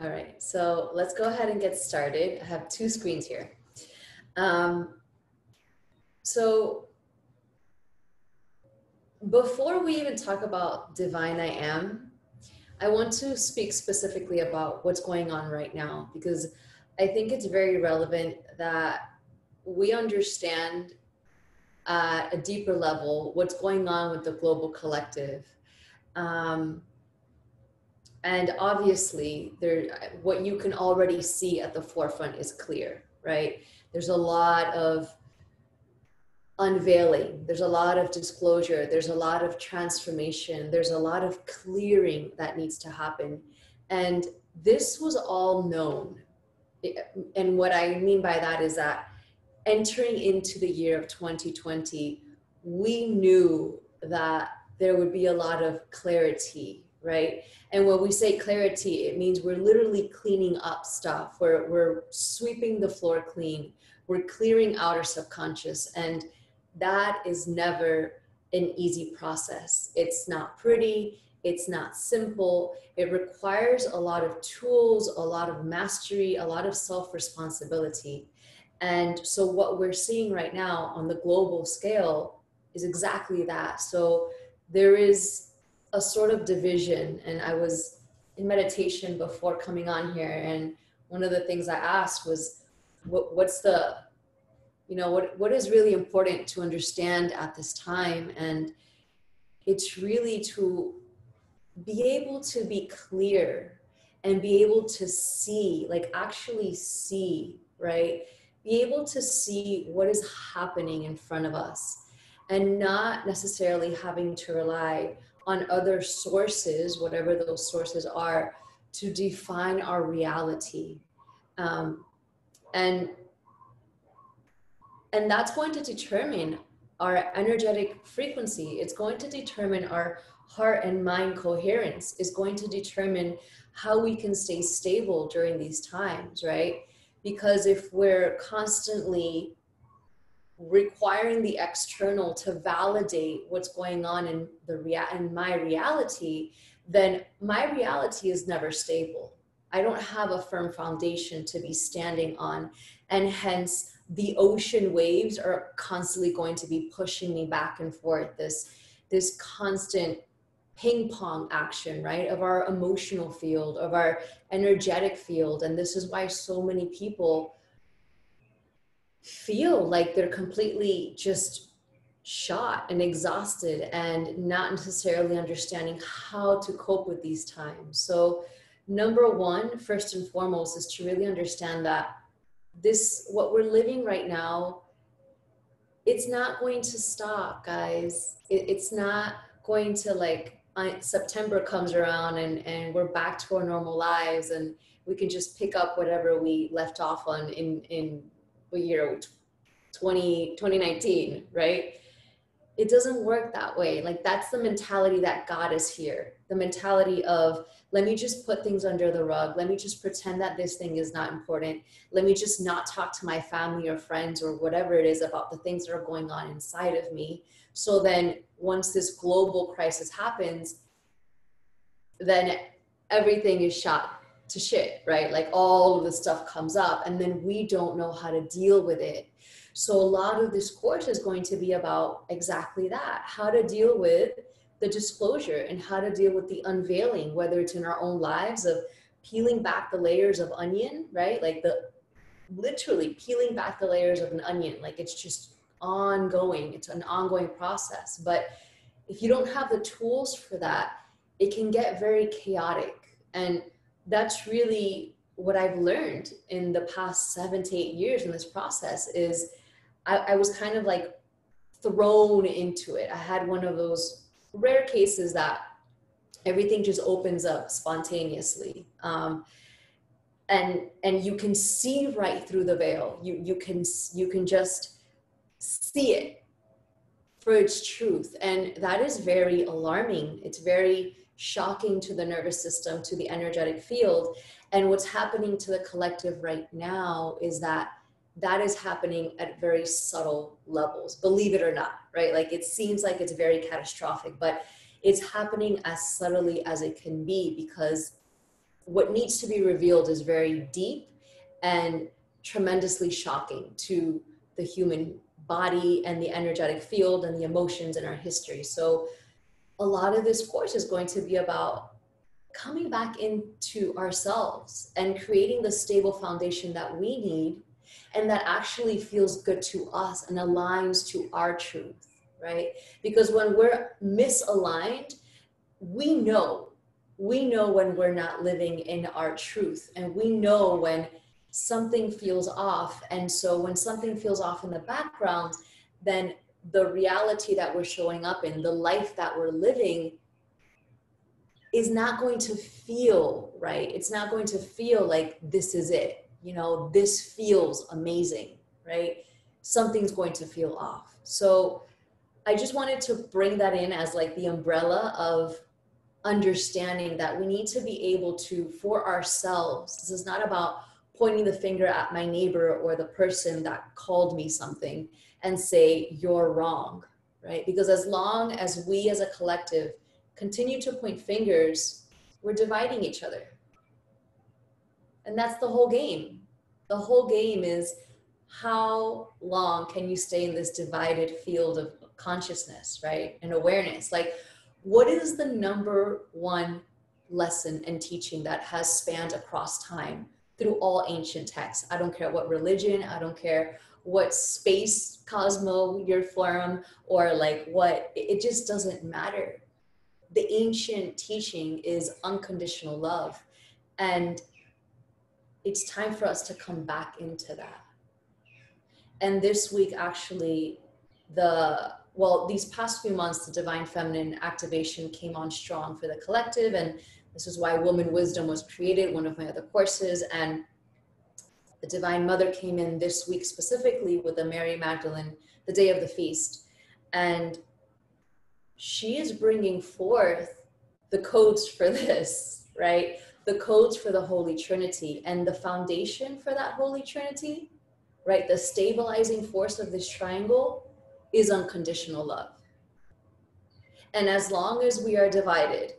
All right, so let's go ahead and get started. I have two screens here. Um, so before we even talk about divine I am, I want to speak specifically about what's going on right now because I think it's very relevant that we understand at a deeper level what's going on with the global collective. Um, and obviously, what you can already see at the forefront is clear, right? There's a lot of unveiling, there's a lot of disclosure, there's a lot of transformation, there's a lot of clearing that needs to happen. And this was all known. And what I mean by that is that entering into the year of 2020, we knew that there would be a lot of clarity, right? And when we say clarity, it means we're literally cleaning up stuff. We're sweeping the floor clean. We're clearing out our subconscious. And that is never an easy process. It's not pretty. It's not simple. It requires a lot of tools, a lot of mastery, a lot of self-responsibility. And so what we're seeing right now on the global scale is exactly that. So there is a sort of division, and I was in meditation before coming on here, and one of the things I asked was, what's the, what is really important to understand at this time? And it's really to be able to be clear and be able to see, like actually see, right? Be able to see what is happening in front of us and not necessarily having to rely on other sources, whatever those sources are, to define our reality. Um, and and that's going to determine our energetic frequency. It's going to determine our heart and mind coherence. Is going to determine how we can stay stable during these times, right? Because if we're constantly requiring the external to validate what's going on in my reality, then my reality is never stable. I don't have a firm foundation to be standing on, and hence the ocean waves are constantly going to be pushing me back and forth, this constant ping pong action, right, of our emotional field, of our energetic field. And this is why so many people feel like they're completely just shot and exhausted and not necessarily understanding how to cope with these times. So number one, first and foremost, is to really understand that what we're living right now, it's not going to stop, guys. It's not going to, like, September comes around and we're back to our normal lives and we can just pick up whatever we left off on in the year 2019, right? It doesn't work that way. Like, that's the mentality that got us here. The mentality of, let me just put things under the rug. Let me just pretend that this thing is not important. Let me just not talk to my family or friends or whatever it is about the things that are going on inside of me. So then once this global crisis happens, then everything is shot to shit, right? Like, all of the stuff comes up and then we don't know how to deal with it. So a lot of this course is going to be about exactly that, how to deal with the disclosure and how to deal with the unveiling, whether it's in our own lives of peeling back the layers of onion, right? Like, literally peeling back the layers of an onion. Like, it's just ongoing. It's an ongoing process. But if you don't have the tools for that, it can get very chaotic. And that's really what I've learned in the past 7 to 8 years in this process is I was kind of like thrown into it. I had one of those rare cases that everything just opens up spontaneously. And you can see right through the veil. You can just see it for its truth. And that is very alarming. It's very shocking to the nervous system, to the energetic field. And what's happening to the collective right now is that is happening at very subtle levels, believe it or not, right? Like, it seems like it's very catastrophic, but it's happening as subtly as it can be, because what needs to be revealed is very deep and tremendously shocking to the human body and the energetic field and the emotions in our history. So a lot of this course is going to be about coming back into ourselves and creating the stable foundation that we need and that actually feels good to us and aligns to our truth, right? Because when we're misaligned, we know when we're not living in our truth, and we know when something feels off. And so when something feels off in the background, then the reality that we're showing up in, the life that we're living, is not going to feel right. It's not going to feel like this is it. You know, this feels amazing, right? Something's going to feel off. So I just wanted to bring that in as like the umbrella of understanding that we need to be able to, for ourselves, this is not about pointing the finger at my neighbor or the person that called me something and say, you're wrong, right? Because as long as we as a collective continue to point fingers, we're dividing each other. And that's the whole game. The whole game is, how long can you stay in this divided field of consciousness, right? And awareness. Like, what is the number one lesson and teaching that has spanned across time through all ancient texts? I don't care what religion, I don't care what space cosmo you're from, or like what, it just doesn't matter. The ancient teaching is unconditional love. And it's time for us to come back into that. And this week, actually, these past few months, the Divine Feminine activation came on strong for the collective. And this is why Woman Wisdom was created, one of my other courses. And the Divine Mother came in this week specifically with the Mary Magdalene, the day of the feast. And she is bringing forth the codes for this, right? The codes for the Holy Trinity, and the foundation for that Holy Trinity, right? The stabilizing force of this triangle is unconditional love. And as long as we are divided,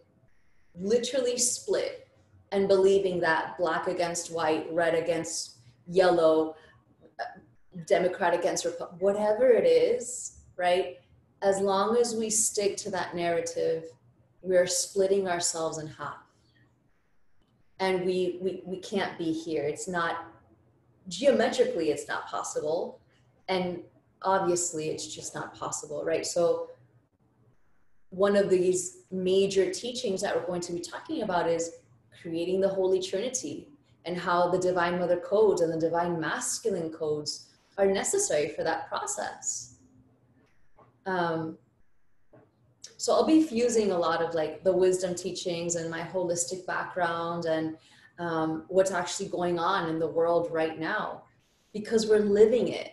literally split, and believing that black against white, red against yellow, Democrat against Republican, whatever it is, right? As long as we stick to that narrative, we are splitting ourselves in half. And we can't be here. It's not, geometrically, it's not possible. And obviously, it's just not possible, right? So one of these major teachings that we're going to be talking about is creating the Holy Trinity, and how the Divine Mother codes and the Divine Masculine codes are necessary for that process. So I'll be fusing a lot of like the wisdom teachings and my holistic background and what's actually going on in the world right now, because we're living it.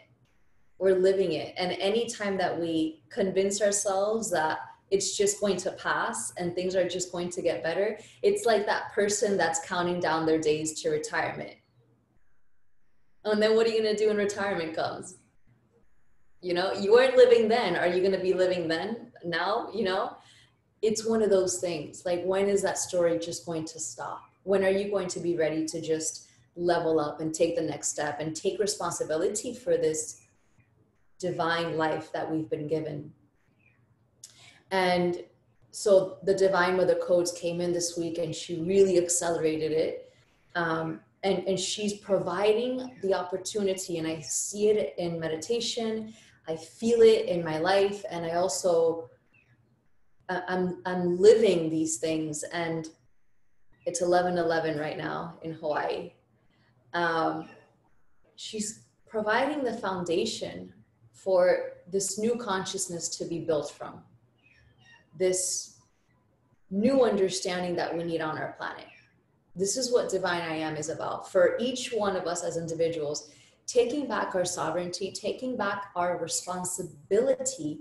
We're living it. And anytime that we convince ourselves that it's just going to pass and things are just going to get better, it's like that person that's counting down their days to retirement. And then what are you going to do when retirement comes? You know, you weren't living then. Are you going to be living then? Now? You know, it's one of those things. Like, when is that story just going to stop? When are you going to be ready to just level up and take the next step and take responsibility for this divine life that we've been given? And so the Divine Mother codes came in this week, and she really accelerated it. And she's providing the opportunity, and I see it in meditation, I feel it in my life, and I also, I'm living these things. And it's 11:11 right now in Hawaii. She's providing the foundation for this new consciousness to be built from, this new understanding that we need on our planet. This is what Divine I Am is about. For each one of us as individuals, taking back our sovereignty, taking back our responsibility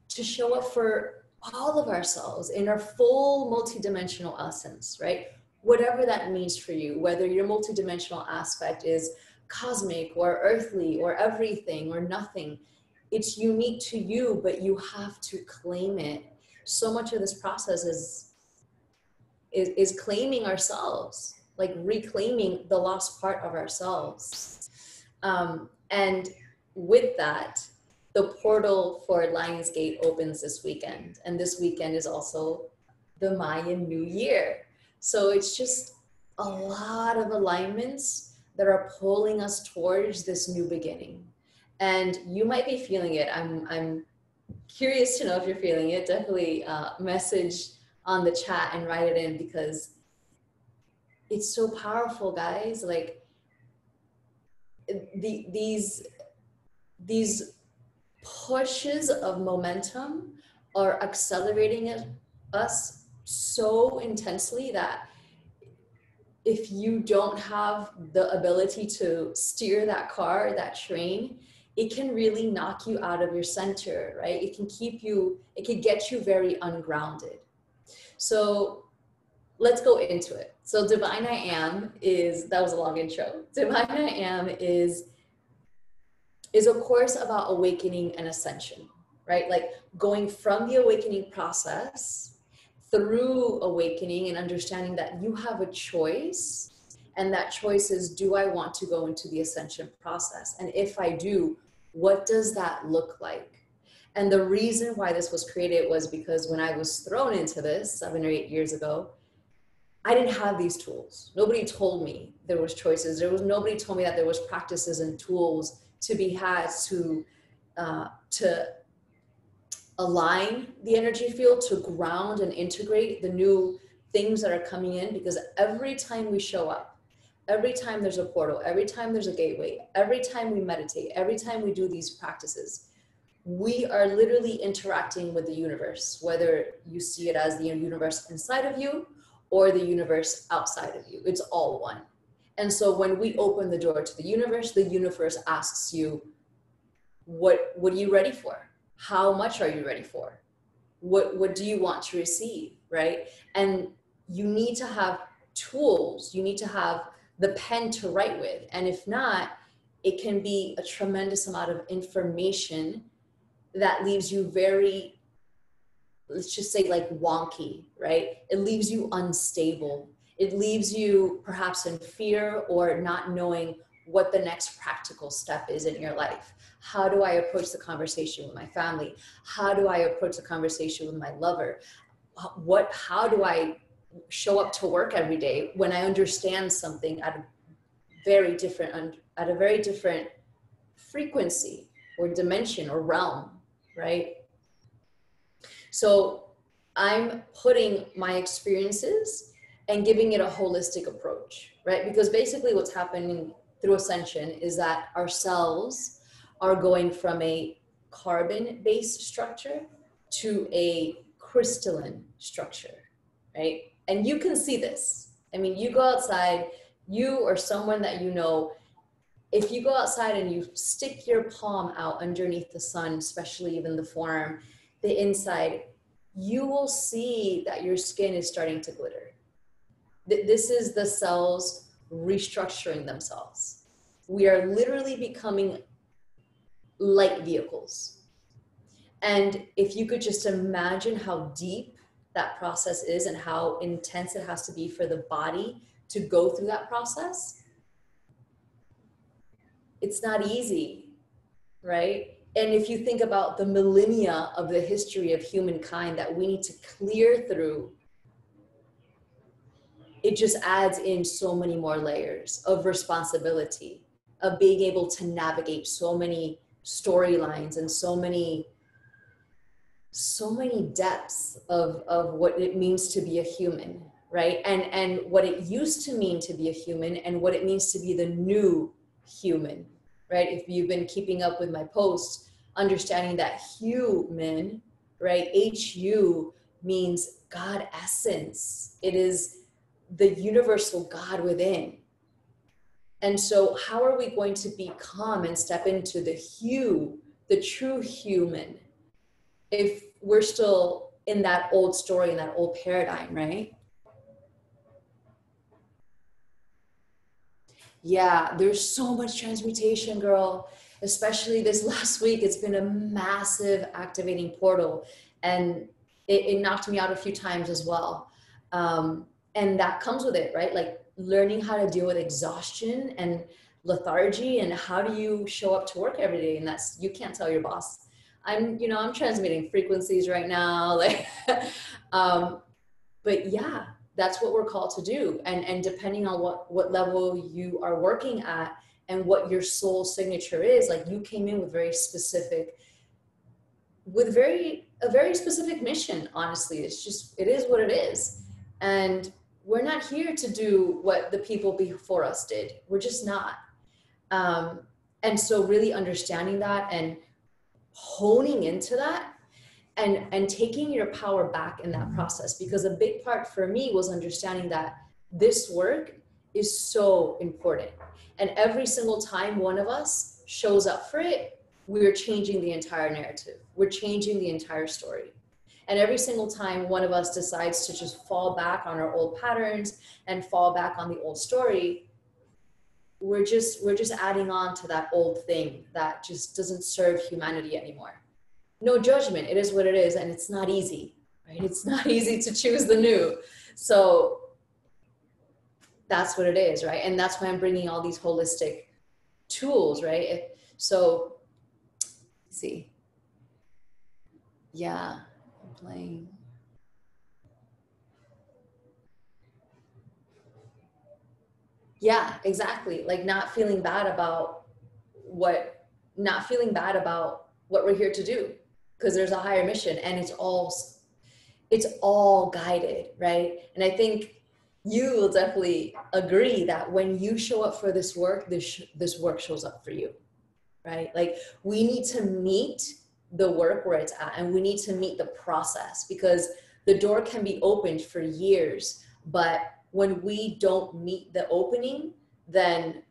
to show up for all of ourselves in our full multidimensional essence, right? Whatever that means for you, whether your multidimensional aspect is cosmic or earthly or everything or nothing, it's unique to you, but you have to claim it. So much of this process is claiming ourselves, like reclaiming the lost part of ourselves. And with that, the portal for Lionsgate opens this weekend. And this weekend is also the Mayan New Year. So it's just a lot of alignments that are pulling us towards this new beginning. And you might be feeling it. I'm curious to know if you're feeling it. Definitely message on the chat and write it in, because it's so powerful, guys. Like these pushes of momentum are accelerating us so intensely that if you don't have the ability to steer that car, that train, it can really knock you out of your center, right? It can get you very ungrounded. So let's go into it. So Divine I Am that was a long intro. Divine I Am is a course about awakening and ascension, right? Like going from the awakening process through awakening and understanding that you have a choice. And that choice is, do I want to go into the ascension process? And if I do, what does that look like? And the reason why this was created was because when I was thrown into this 7 or 8 years ago, I didn't have these tools. Nobody told me there was choices. Nobody told me that there was practices and tools to be had to align the energy field, to ground and integrate the new things that are coming in. Because every time we show up, every time there's a portal, every time there's a gateway, every time we meditate, every time we do these practices, we are literally interacting with the universe, whether you see it as the universe inside of you or the universe outside of you. It's all one. And so when we open the door to the universe asks you, what are you ready for? How much are you ready for? What do you want to receive, right? And you need to have tools. You need to have the pen to write with. And if not, it can be a tremendous amount of information that leaves you very, let's just say, like wonky, right? It leaves you unstable. It leaves you perhaps in fear or not knowing what the next practical step is in your life. How do I approach the conversation with my family? How do I approach the conversation with my lover? How do I show up to work every day when I understand something at a very different frequency or dimension or realm, right? So I'm putting my experiences and giving it a holistic approach, right? Because basically what's happening through ascension is that our cells are going from a carbon-based structure to a crystalline structure, right? And you can see this. I mean, you go outside, you or someone that you know, if you go outside and you stick your palm out underneath the sun, especially even the forearm, the inside, you will see that your skin is starting to glitter. This is the cells restructuring themselves. We are literally becoming light vehicles. And if you could just imagine how deep that process is and how intense it has to be for the body to go through that process, it's not easy, right? And if you think about the millennia of the history of humankind that we need to clear through, it just adds in so many more layers of responsibility, of being able to navigate so many storylines and so many depths of what it means to be a human, right? And what it used to mean to be a human and what it means to be the new human, right? If you've been keeping up with my posts, understanding that human, right? HU means God essence. It is the universal God within. And so how are we going to become and step into the true human, if we're still in that old story, in that old paradigm, right? Yeah, there's so much transmutation, girl. Especially this last week, it's been a massive activating portal, and it knocked me out a few times as well. And that comes with it, right? Like learning how to deal with exhaustion and lethargy, and how do you show up to work every day. And that's, you can't tell your boss, I'm transmitting frequencies right now. Like, but yeah, that's what we're called to do. And depending on what level you are working at and what your soul signature is, like you came in with a very specific mission. Honestly, it is what it is. And we're not here to do what the people before us did. We're just not. And so really understanding that and honing into that, and taking your power back in that process. Because a big part for me was understanding that this work is so important. And every single time one of us shows up for it, we're changing the entire narrative. We're changing the entire story. And every single time one of us decides to just fall back on our old patterns and fall back on the old story, we're just adding on to that old thing that just doesn't serve humanity anymore. No judgment. It is what it is. And it's not easy, right? It's not easy to choose the new. So that's what it is, right? And that's why I'm bringing all these holistic tools, right? So, let's see. Yeah, I'm playing. Yeah, exactly. Like not feeling bad about not feeling bad about what we're here to do, because there's a higher mission, and it's all guided, right? And I think you will definitely agree that when you show up for this work, this work shows up for you, right? Like we need to meet the work where it's at, and we need to meet the process, because the door can be opened for years, but when we don't meet the opening, then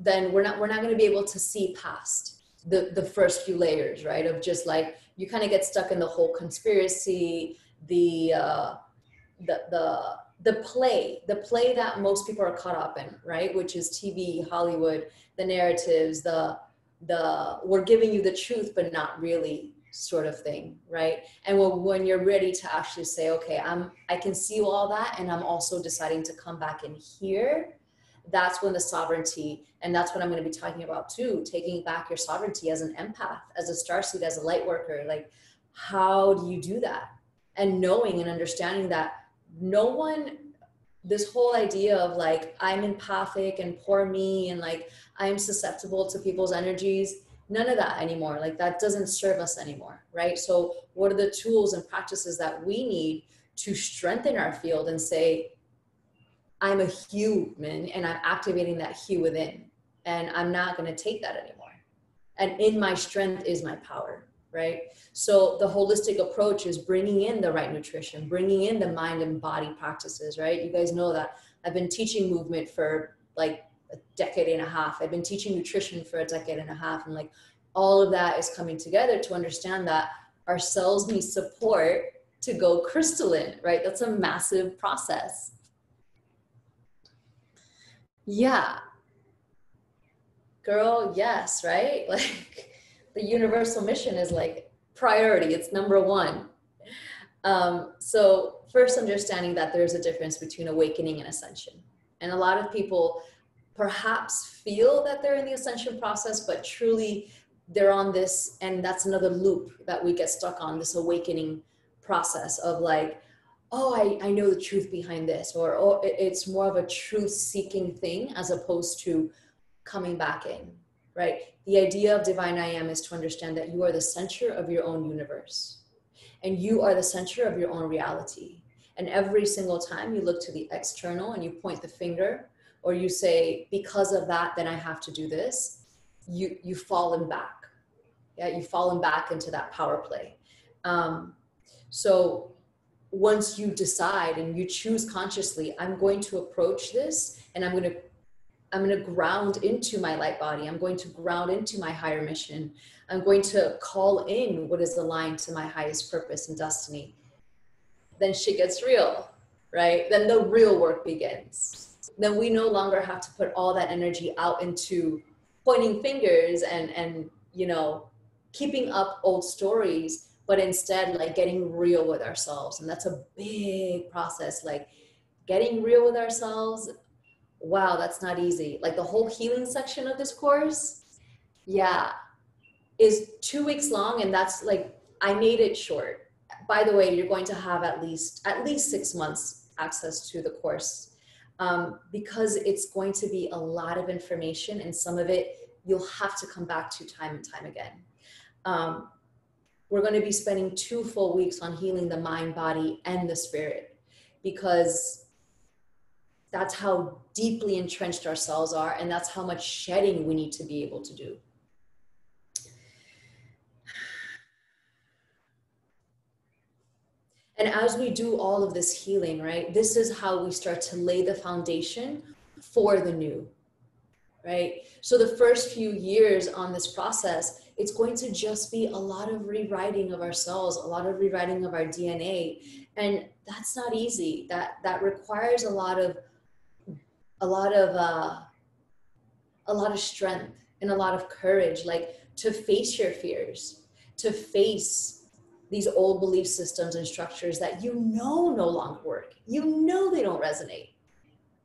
we're not going to be able to see past the first few layers, right? Of just like, you kind of get stuck in the whole conspiracy, the play that most people are caught up in, right? Which is TV, Hollywood, the narratives, the we're giving you the truth, but not really sort of thing, right? And when you're ready to actually say, okay, I can see all that, and I'm also deciding to come back in here, that's when the sovereignty, and that's what I'm going to be talking about too, taking back your sovereignty as an empath, as a starseed, as a light worker. Like, how do you do that? And knowing and understanding that this whole idea of like, I'm empathic and poor me, and like, I'm susceptible to people's energies, none of that anymore. Like, that doesn't serve us anymore, right? So what are the tools and practices that we need to strengthen our field and say, I'm a human and I'm activating that hue within, and I'm not going to take that anymore. And in my strength is my power, right? So the holistic approach is bringing in the right nutrition, bringing in the mind and body practices, right? You guys know that I've been teaching movement for like a decade and a half. I've been teaching nutrition for a decade and a half. And like, all of that is coming together to understand that our cells need support to go crystalline, right? That's a massive process. Yeah, girl, yes, right? Like, the universal mission is like priority, it's number one. So first, understanding that there's a difference between awakening and ascension. And a lot of people perhaps feel that they're in the ascension process, but truly they're on this, and that's another loop that we get stuck on, this awakening process of like, oh, I know the truth behind this, or oh, it's more of a truth seeking thing as opposed to coming back in, right? The idea of divine I am is to understand that you are the center of your own universe, and you are the center of your own reality. And every single time you look to the external and you point the finger, or you say, because of that, then I have to do this, you've fallen back. Yeah, you've fallen back into that power play. So once you decide and you choose consciously, I'm going to approach this, and I'm going to ground into my light body. I'm going to ground into my higher mission. I'm going to call in what is aligned to my highest purpose and destiny. Then shit gets real, right? Then the real work begins. Then we no longer have to put all that energy out into pointing fingers and keeping up old stories, but instead like getting real with ourselves. And that's a big process. Like, getting real with ourselves, wow, that's not easy. Like the whole healing section of this course, yeah, is 2 weeks long. And that's like, I made it short. By the way, you're going to have at least 6 months access to the course, because it's going to be a lot of information, and some of it you'll have to come back to time and time again. We're going to be spending 2 full weeks on healing the mind, body, and the spirit, because that's how deeply entrenched our cells are, and that's how much shedding we need to be able to do. And as we do all of this healing, right, this is how we start to lay the foundation for the new, right? So the first few years on this process, it's going to just be a lot of rewriting of ourselves, a lot of rewriting of our DNA. And that's not easy. That requires a lot of strength and a lot of courage, like to face your fears, to face these old belief systems and structures that you know no longer work. You know they don't resonate.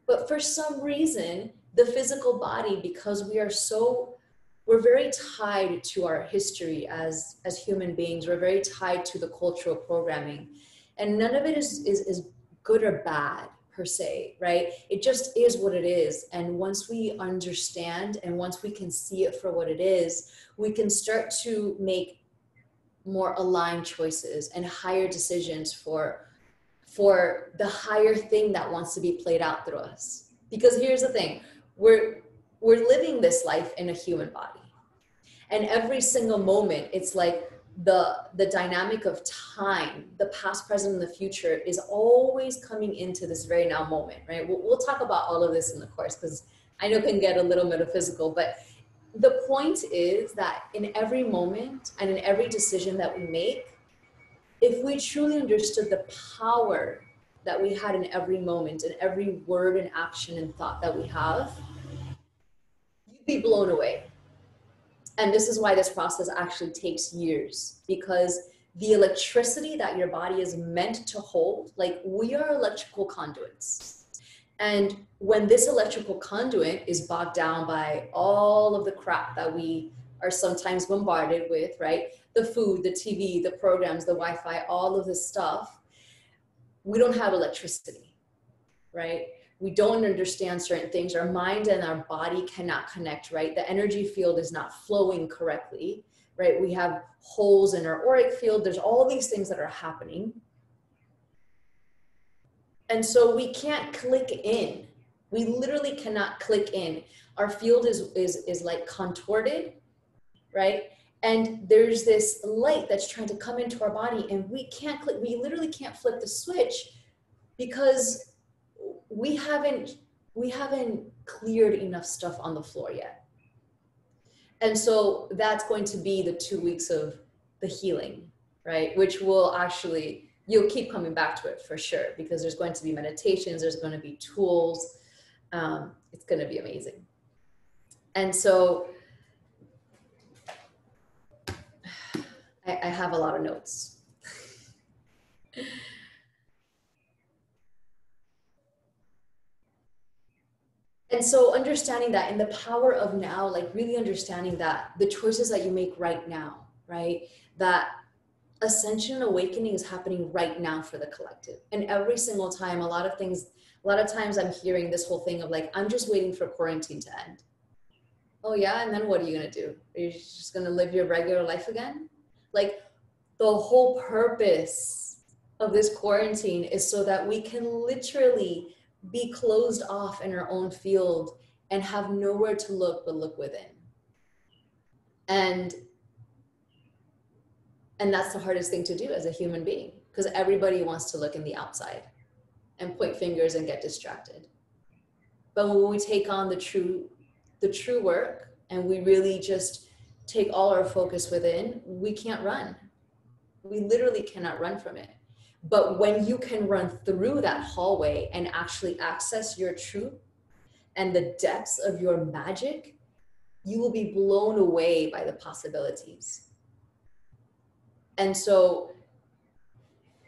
But for some reason, the physical body, because we're very tied to our history as human beings. We're very tied to the cultural programming. And none of it is good or bad per se, right? It just is what it is. And once we understand and once we can see it for what it is, we can start to make more aligned choices and higher decisions for the higher thing that wants to be played out through us. Because here's the thing, we're living this life in a human body. And every single moment, it's like the dynamic of time, the past, present, and the future is always coming into this very now moment, right? We'll talk about all of this in the course, because I know it can get a little metaphysical, but the point is that in every moment and in every decision that we make, if we truly understood the power that we had in every moment and every word and action and thought that we have, you'd be blown away. And this is why this process actually takes years, because the electricity that your body is meant to hold, like we are electrical conduits. And when this electrical conduit is bogged down by all of the crap that we are sometimes bombarded with, right? The food, the TV, the programs, the Wi-Fi, all of this stuff, we don't have electricity, right? We don't understand certain things. Our mind and our body cannot connect, right? The energy field is not flowing correctly, right? We have holes in our auric field. There's all these things that are happening. And so we can't click in. We literally cannot click in. Our field is like contorted, right? And there's this light that's trying to come into our body, and we can't click. We literally can't flip the switch because we haven't cleared enough stuff on the floor yet. And so that's going to be the 2 weeks of the healing, right? Which will actually, you'll keep coming back to it for sure, because there's going to be meditations, there's going to be tools. It's going to be amazing. And so I have a lot of notes. And so understanding that, and the power of now, like really understanding that the choices that you make right now, right? That ascension and awakening is happening right now for the collective. And every single time, a lot of times I'm hearing this whole thing of like, I'm just waiting for quarantine to end. Oh yeah, and then what are you gonna do? Are you just gonna live your regular life again? Like the whole purpose of this quarantine is so that we can literally be closed off in our own field and have nowhere to look but look within. And that's the hardest thing to do as a human being, because everybody wants to look in the outside and point fingers and get distracted. But when we take on the true work and we really just take all our focus within, we can't run. We literally cannot run from it. But when you can run through that hallway and actually access your truth and the depths of your magic, you will be blown away by the possibilities. And so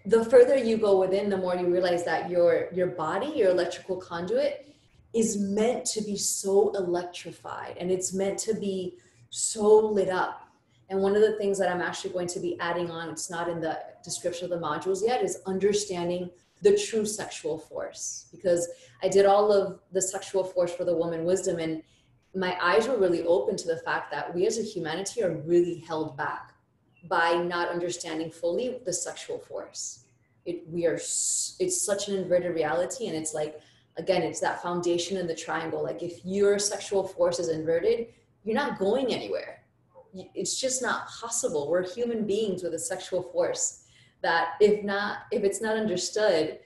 the further you go within, the more you realize that your body, your electrical conduit, is meant to be so electrified, and it's meant to be so lit up. And one of the things that I'm actually going to be adding on, it's not in the description of the modules yet, is understanding the true sexual force. Because I did all of the sexual force for the woman wisdom, and my eyes were really open to the fact that we as a humanity are really held back by not understanding fully the sexual force. It's such an inverted reality, and it's like, again, it's that foundation in the triangle. Like if your sexual force is inverted, you're not going anywhere. It's just not possible. We're human beings with a sexual force that if it's not understood,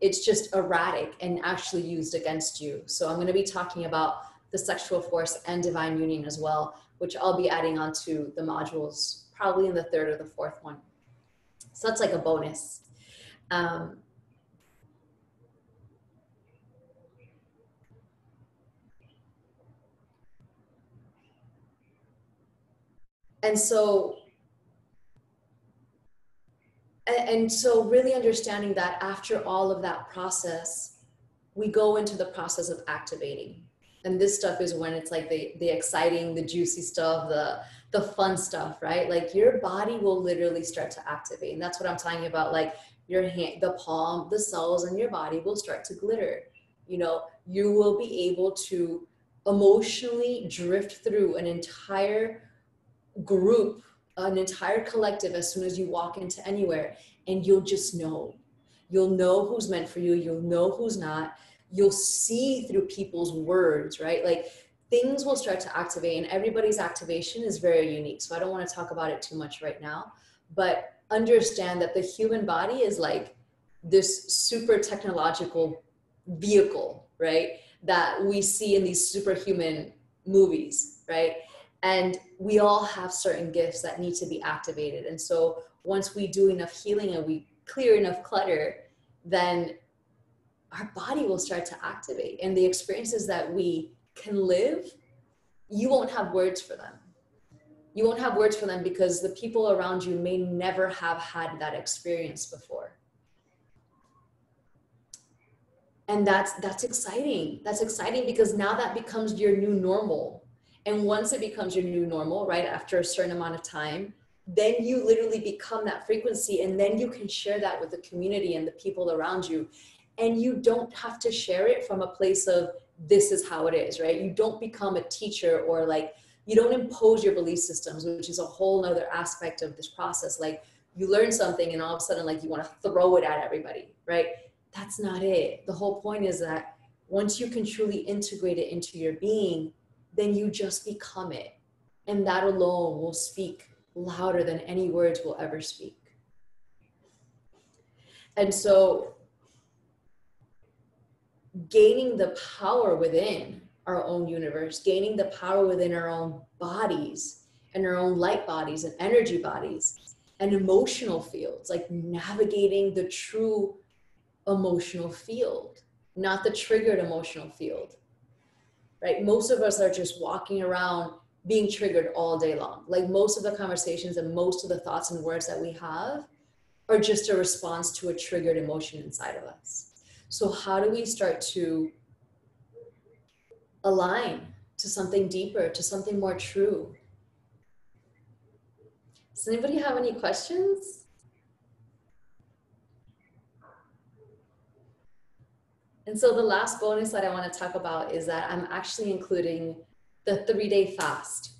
it's just erratic and actually used against you. So I'm going to be talking about the sexual force and divine union as well, which I'll be adding on to the modules probably in the third or the fourth one. So that's like a bonus. And so really understanding that after all of that process, we go into the process of activating. And this stuff is when it's like the exciting, the juicy stuff, the fun stuff, right? Like your body will literally start to activate. And that's what I'm talking about. Like your hand, the palm, the cells in your body will start to glitter. You know, you will be able to emotionally drift through an entire group, an entire collective as soon as you walk into anywhere, and you'll just know. You'll know who's meant for you. You'll know who's not. You'll see through people's words, right? Like things will start to activate, and everybody's activation is very unique. So I don't want to talk about it too much right now, but understand that the human body is like this super technological vehicle, right? That we see in these superhuman movies, right? And we all have certain gifts that need to be activated. And so once we do enough healing and we clear enough clutter, then our body will start to activate. And the experiences that we can live, you won't have words for them. You won't have words for them because the people around you may never have had that experience before. And that's exciting. That's exciting because now that becomes your new normal. And once it becomes your new normal, right, after a certain amount of time, then you literally become that frequency, and then you can share that with the community and the people around you. And you don't have to share it from a place of this is how it is, right? You don't become a teacher, or like you don't impose your belief systems, which is a whole nother aspect of this process. Like you learn something and all of a sudden like you want to throw it at everybody, right? That's not it. The whole point is that once you can truly integrate it into your being, then you just become it. And that alone will speak louder than any words will ever speak. And so gaining the power within our own universe, gaining the power within our own bodies and our own light bodies and energy bodies and emotional fields, like navigating the true emotional field, not the triggered emotional field, right? Most of us are just walking around being triggered all day long. Like most of the conversations and most of the thoughts and words that we have are just a response to a triggered emotion inside of us. So how do we start to align to something deeper, to something more true? Does anybody have any questions? And so the last bonus that I want to talk about is that I'm actually including the 3-day fast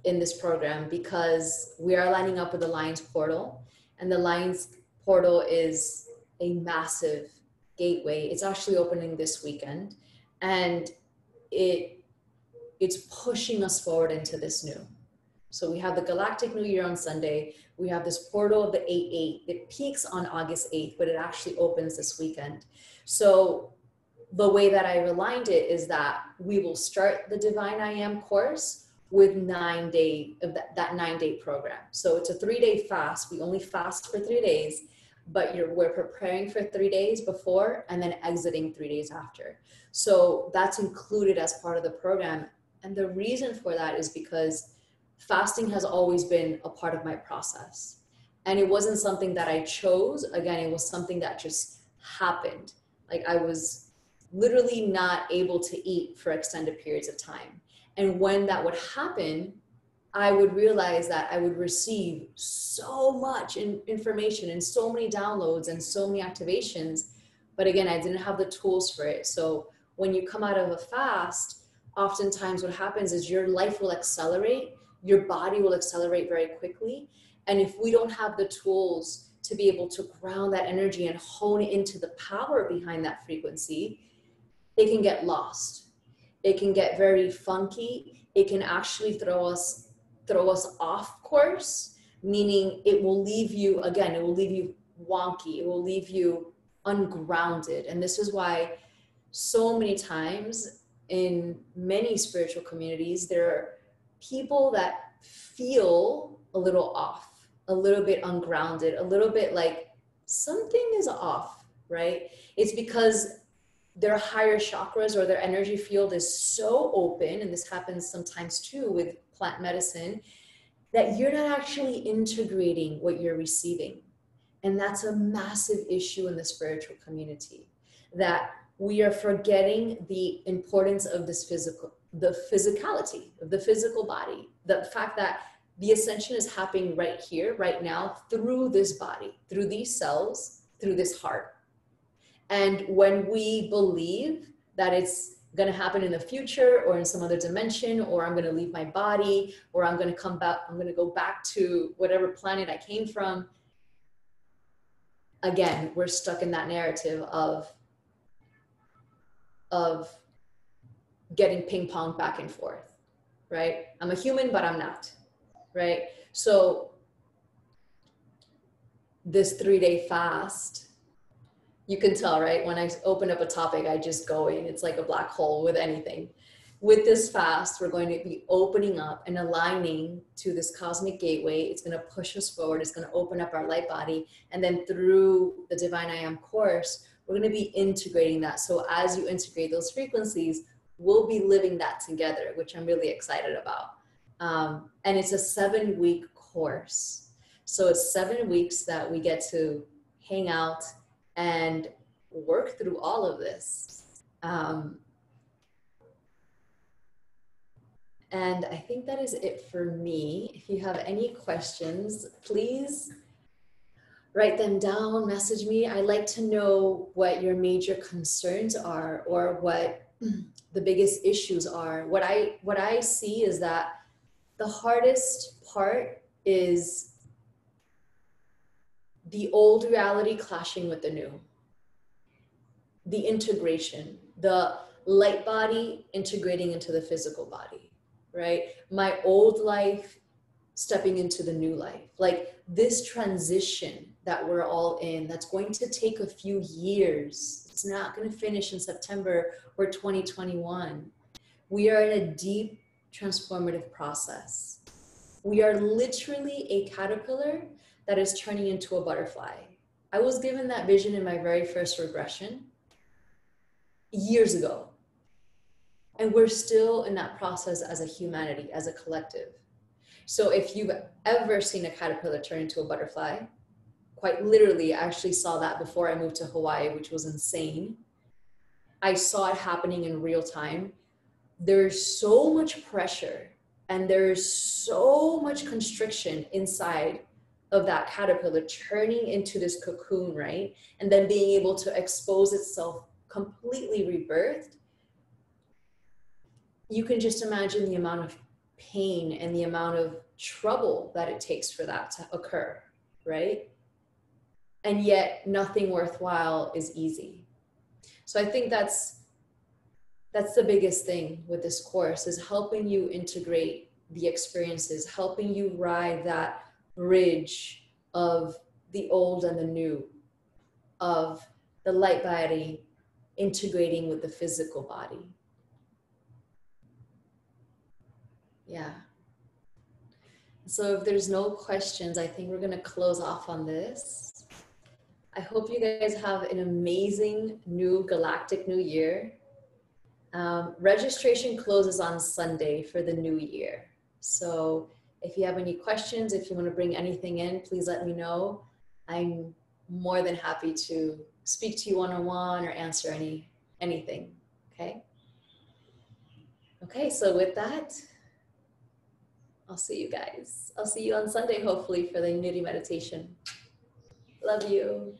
in this program because we are lining up with the Lions Portal, and the Lions Portal is a massive gateway. It's actually opening this weekend, and it's pushing us forward into this new. So we have the Galactic New Year on Sunday. We have this portal of the 8-8. It peaks on August 8th, but it actually opens this weekend. So the way that I've aligned it is that we will start the Divine I Am course with 9 day of that 9-day program. So it's a 3-day fast. We only fast for 3 days, but we're preparing for 3 days before and then exiting 3 days after. So that's included as part of the program. And the reason for that is because fasting has always been a part of my process. And it wasn't something that I chose. Again, it was something that just happened. Like I was literally not able to eat for extended periods of time. And when that would happen, I would realize that I would receive so much information and so many downloads and so many activations. But again, I didn't have the tools for it. So when you come out of a fast, oftentimes what happens is your life will accelerate, your body will accelerate very quickly. And if we don't have the tools to be able to ground that energy and hone into the power behind that frequency, it can get lost. It can get very funky. It can actually throw us off course, meaning it will leave you, again, it will leave you wonky. It will leave you ungrounded. And this is why so many times in many spiritual communities, there are people that feel a little off, a little bit ungrounded, a little bit like something is off, right? It's because their higher chakras or their energy field is so open, and this happens sometimes too with plant medicine, that you're not actually integrating what you're receiving. And that's a massive issue in the spiritual community, that we are forgetting the importance of this the physicality of the physical body, the fact that the ascension is happening right here, right now, through this body, through these cells, through this heart. And when we believe that it's going to happen in the future or in some other dimension, or I'm going to leave my body, or I'm going to come back, I'm going to go back to whatever planet I came from, again, we're stuck in that narrative of getting ping pong back and forth, right? I'm a human, but I'm not, right? So this 3-day fast, you can tell, right? When I open up a topic, I just go in. It's like a black hole with anything. With this fast, we're going to be opening up and aligning to this cosmic gateway. It's going to push us forward. It's going to open up our light body. And then through the Divine I Am course, we're going to be integrating that. So as you integrate those frequencies, we'll be living that together, which I'm really excited about. And it's a 7-week course. So it's 7 weeks that we get to hang out and work through all of this. And I think that is it for me. If you have any questions, please write them down, message me. I like to know what your major concerns are, or what the biggest issues are. What I see is that the hardest part is the old reality clashing with the new. The integration, the light body integrating into the physical body, right? My old life stepping into the new life. Like this transition that we're all in, that's going to take a few years. It's not going to finish in September or 2021. We are in a deep transformative process. We are literally a caterpillar that is turning into a butterfly. I was given that vision in my very first regression years ago. And we're still in that process as a humanity, as a collective. So if you've ever seen a caterpillar turn into a butterfly, quite literally, I actually saw that before I moved to Hawaii, which was insane. I saw it happening in real time. There's so much pressure and there's so much constriction inside of that caterpillar turning into this cocoon, right? And then being able to expose itself completely rebirthed. You can just imagine the amount of pain and the amount of trouble that it takes for that to occur, right? And yet nothing worthwhile is easy. So I think that's the biggest thing with this course, is helping you integrate the experiences, helping you ride that bridge of the old and the new, of the light body integrating with the physical body. Yeah. So if there's no questions, I think we're going to close off on this. I hope you guys have an amazing new galactic new year. Registration closes on Sunday for the new year. So If you have any questions, if you want to bring anything in, please let me know. I'm more than happy to speak to you one-on-one or answer anything. Okay. Okay, so with that, I'll see you guys. I'll see you on Sunday, hopefully, for the unity meditation. Love you.